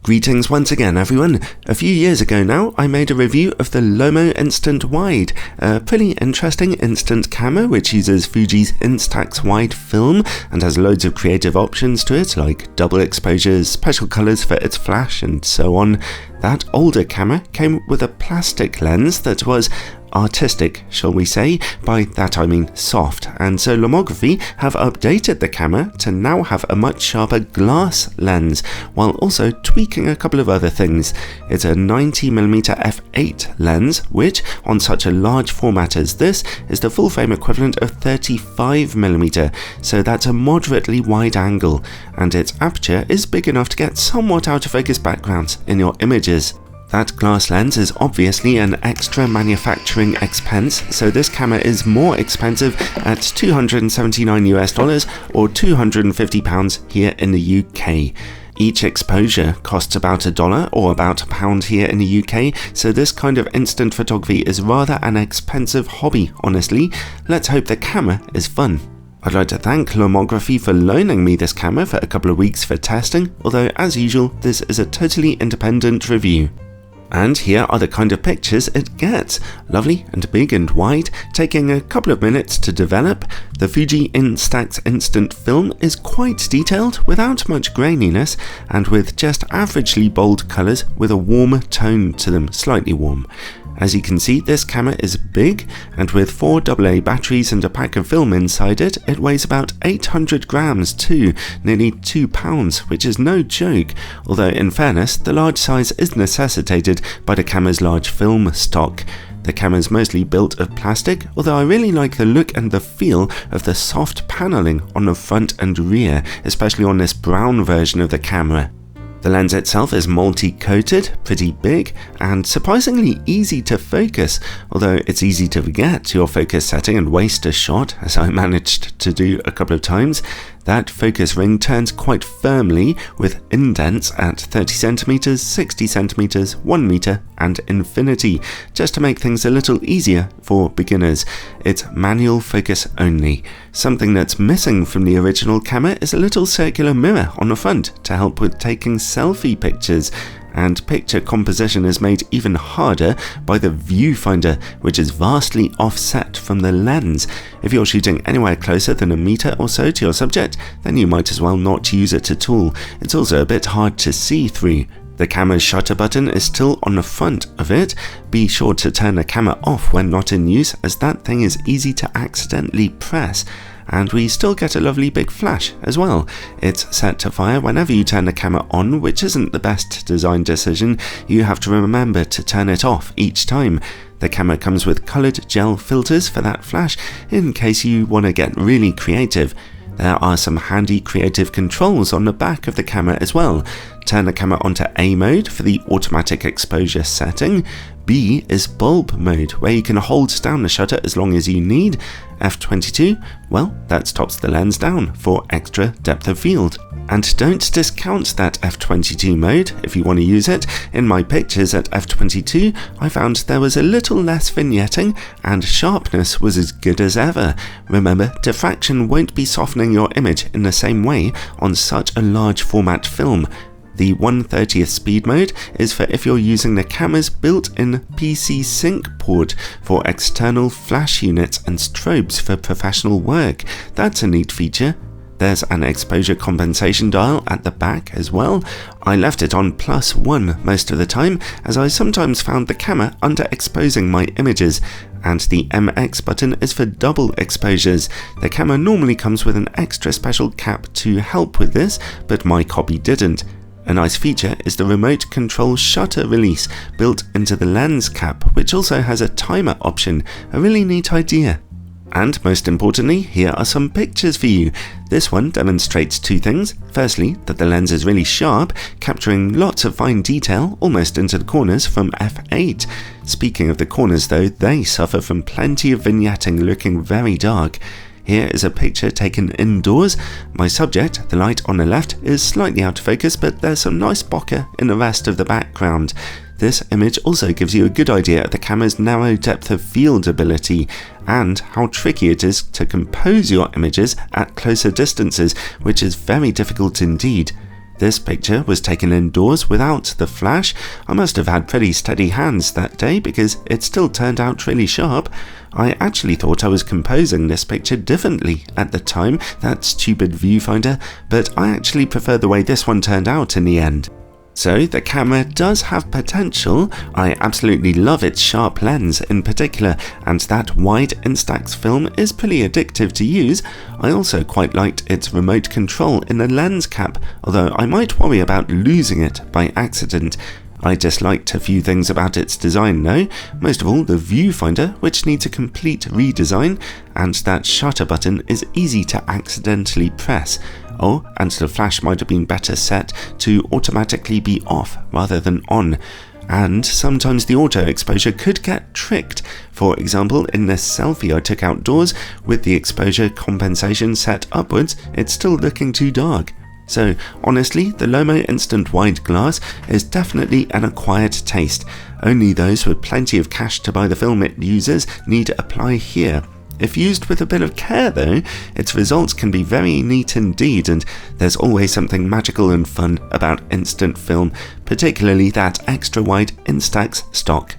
Greetings once again everyone. A few years ago now I made a review of the Lomo'Instant Wide, a pretty interesting instant camera which uses Fuji's Instax Wide film and has loads of creative options to it like double exposures, special colours for its flash and so on. That older camera came with a plastic lens that was artistic, shall we say. By that I mean soft, and so Lomography have updated the camera to now have a much sharper glass lens, while also tweaking a couple of other things. It's a 90mm f8 lens, which, on such a large format as this, is the full frame equivalent of 35mm, so that's a moderately wide angle, and its aperture is big enough to get somewhat out of focus backgrounds in your images. That glass lens is obviously an extra manufacturing expense, so this camera is more expensive at $279 or £250 here in the UK. Each exposure costs about $1 or about £1 here in the UK, so this kind of instant photography is rather an expensive hobby, honestly. Let's hope the camera is fun. I'd like to thank Lomography for loaning me this camera for a couple of weeks for testing, although as usual this is a totally independent review. And here are the kind of pictures it gets. Lovely and big and wide, taking a couple of minutes to develop. The Fuji Instax Instant film is quite detailed without much graininess and with just averagely bold colours with a warm tone to them, slightly warm. As you can see, this camera is big, and with 4 AA batteries and a pack of film inside it, it weighs about 800 grams too, nearly 2 pounds, which is no joke, although in fairness, the large size is necessitated by the camera's large film stock. The camera's mostly built of plastic, although I really like the look and the feel of the soft panelling on the front and rear, especially on this brown version of the camera. The lens itself is multi-coated, pretty big, and surprisingly easy to focus, although it's easy to forget your focus setting and waste a shot, as I managed to do a couple of times. That focus ring turns quite firmly with indents at 30cm, 60cm, 1 meter and infinity, just to make things a little easier for beginners. It's manual focus only. Something that's missing from the original camera is a little circular mirror on the front to help with taking selfie pictures. And picture composition is made even harder by the viewfinder, which is vastly offset from the lens. If you're shooting anywhere closer than a meter or so to your subject, then you might as well not use it at all. It's also a bit hard to see through. The camera's shutter button is still on the front of it. Be sure to turn the camera off when not in use, as that thing is easy to accidentally press. And we still get a lovely big flash as well. It's set to fire whenever you turn the camera on, which isn't the best design decision. You have to remember to turn it off each time. The camera comes with coloured gel filters for that flash, in case you want to get really creative. There are some handy creative controls on the back of the camera as well. Turn the camera onto A mode for the automatic exposure setting. B is bulb mode, where you can hold down the shutter as long as you need. F22, well, that stops the lens down for extra depth of field. And don't discount that F22 mode if you want to use it. In my pictures at F22, I found there was a little less vignetting and sharpness was as good as ever. Remember, diffraction won't be softening your image in the same way on such a large format film. The 1/30th speed mode is for if you're using the camera's built-in PC sync port for external flash units and strobes for professional work. That's a neat feature. There's an exposure compensation dial at the back as well. I left it on +1 most of the time, as I sometimes found the camera underexposing my images. And the MX button is for double exposures. The camera normally comes with an extra special cap to help with this, but my copy didn't. A nice feature is the remote control shutter release built into the lens cap, which also has a timer option, a really neat idea. And most importantly, here are some pictures for you. This one demonstrates two things. Firstly, that the lens is really sharp, capturing lots of fine detail almost into the corners from f8. Speaking of the corners though, they suffer from plenty of vignetting looking very dark. Here is a picture taken indoors. My subject, the light on the left, is slightly out of focus, but there's some nice bokeh in the rest of the background. This image also gives you a good idea of the camera's narrow depth of field ability and how tricky it is to compose your images at closer distances, which is very difficult indeed. This picture was taken indoors without the flash. I must have had pretty steady hands that day because it still turned out really sharp. I actually thought I was composing this picture differently at the time, that stupid viewfinder, but I actually prefer the way this one turned out in the end. So the camera does have potential. I absolutely love its sharp lens in particular, and that wide Instax film is pretty addictive to use. I also quite liked its remote control in the lens cap, although I might worry about losing it by accident. I disliked a few things about its design though, most of all the viewfinder, which needs a complete redesign, and that shutter button is easy to accidentally press. Oh, and the flash might have been better set to automatically be off rather than on. And sometimes the auto exposure could get tricked. For example, in this selfie I took outdoors, with the exposure compensation set upwards, it's still looking too dark. So honestly, the Lomo'Instant Wide glass is definitely an acquired taste. Only those with plenty of cash to buy the film it uses need to apply here. If used with a bit of care though, its results can be very neat indeed, and there's always something magical and fun about instant film, particularly that extra wide Instax stock.